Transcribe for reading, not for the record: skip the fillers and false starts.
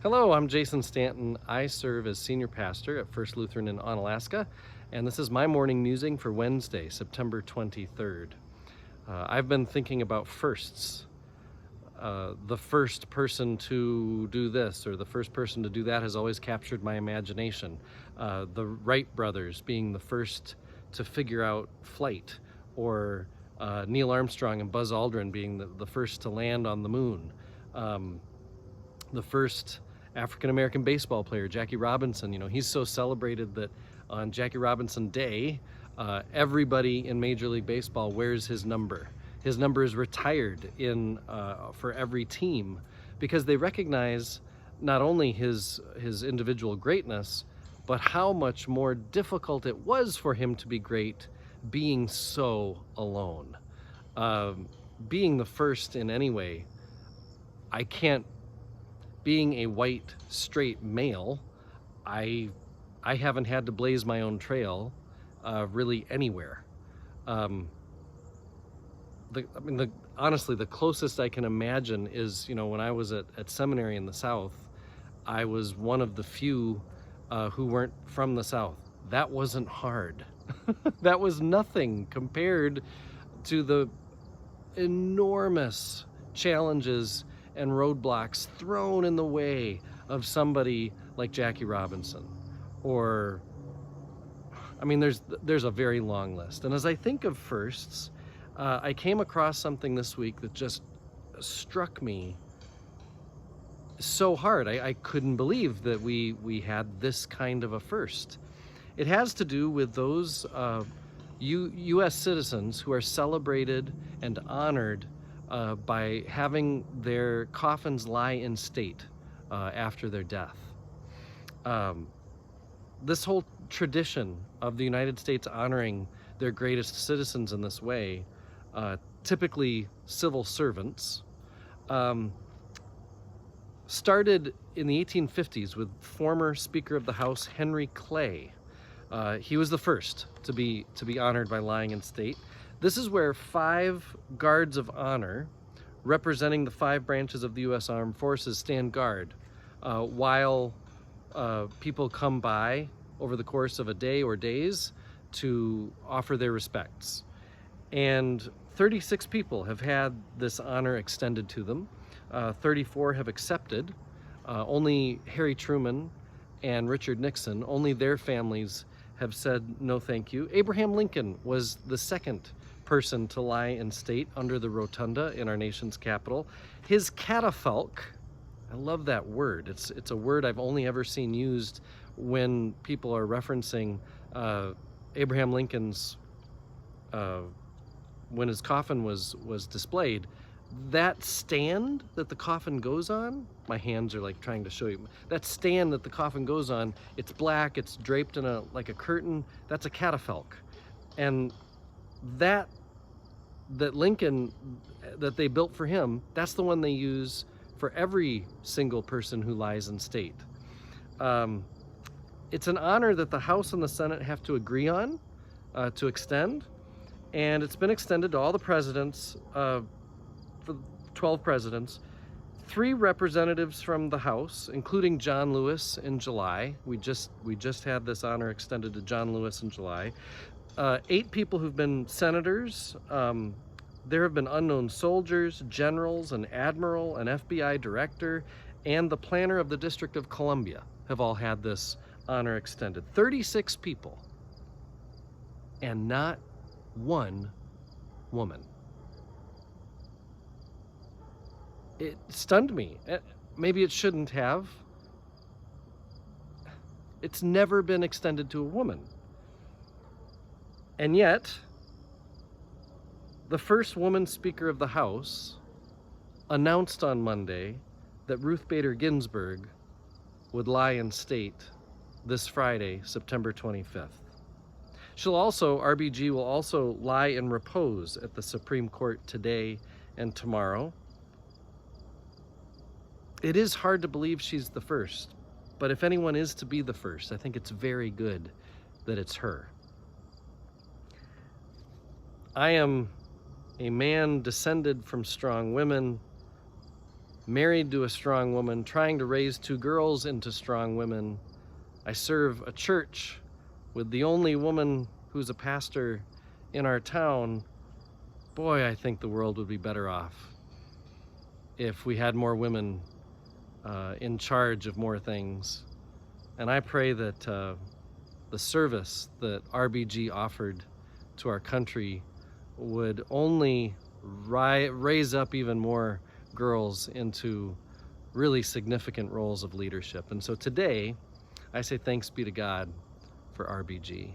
Hello, I'm Jason Stanton. I serve as senior pastor at First Lutheran in Onalaska, and this is my morning musing for Wednesday, September 23rd. I've been thinking about firsts. The first person to do this or the first person to do that has always captured my imagination. The Wright brothers being the first to figure out flight, or Neil Armstrong and Buzz Aldrin being the first to land on the moon. The first African-American baseball player, Jackie Robinson, he's so celebrated that on Jackie Robinson Day, everybody in Major League Baseball wears his number. His number is retired for every team because they recognize not only his individual greatness, but how much more difficult it was for him to be great being so alone. Being the first in any way, being a white, straight male, I haven't had to blaze my own trail really anywhere. Honestly, the closest I can imagine is, when I was at seminary in the South, I was one of the few who weren't from the South. That wasn't hard. That was nothing compared to the enormous challenges and roadblocks thrown in the way of somebody like Jackie Robinson. Or, there's a very long list. And as I think of firsts, I came across something this week that just struck me so hard. I couldn't believe that we had this kind of a first. It has to do with those U.S. citizens who are celebrated and honored by having their coffins lie in state after their death. This whole tradition of the United States honoring their greatest citizens in this way, typically civil servants, started in the 1850s with former Speaker of the House Henry Clay. He was the first to be honored by lying in state. This is where 5 guards of honor, representing the 5 branches of the U.S. Armed Forces, stand guard while people come by over the course of a day or days to offer their respects. And 36 people have had this honor extended to them. 34 have accepted. Only Harry Truman and Richard Nixon, only their families have said no thank you. Abraham Lincoln was the second person to lie in state under the rotunda in our nation's capital. His catafalque, I love that word. It's a word I've only ever seen used when people are referencing Abraham Lincoln's, when his coffin was displayed. That stand that the coffin goes on, my hands are like trying to show you, that stand that the coffin goes on, it's black, it's draped in like a curtain, that's a catafalque. And that Lincoln, that they built for him, that's the one they use for every single person who lies in state. It's an honor that the House and the Senate have to agree on to extend, and it's been extended to all the presidents, for 12 presidents. 3 representatives from the House, including John Lewis in July. We just had this honor extended to John Lewis in July. 8 people who've been senators. There have been unknown soldiers, generals, an admiral, an FBI director, and the planner of the District of Columbia have all had this honor extended. 36 people, and not one woman. It stunned me. Maybe it shouldn't have. It's never been extended to a woman. And yet, the first woman Speaker of the House announced on Monday that Ruth Bader Ginsburg would lie in state this Friday, September 25th. RBG will also lie in repose at the Supreme Court today and tomorrow. It is hard to believe she's the first, but if anyone is to be the first, I think it's very good that it's her. I am a man descended from strong women. married to a strong woman, trying to raise 2 girls into strong women. I serve a church with the only woman who's a pastor in our town. Boy, I think the world would be better off if we had more women in charge of more things. And I pray that the service that RBG offered to our country would only raise up even more girls into really significant roles of leadership. And so today, I say thanks be to God for RBG.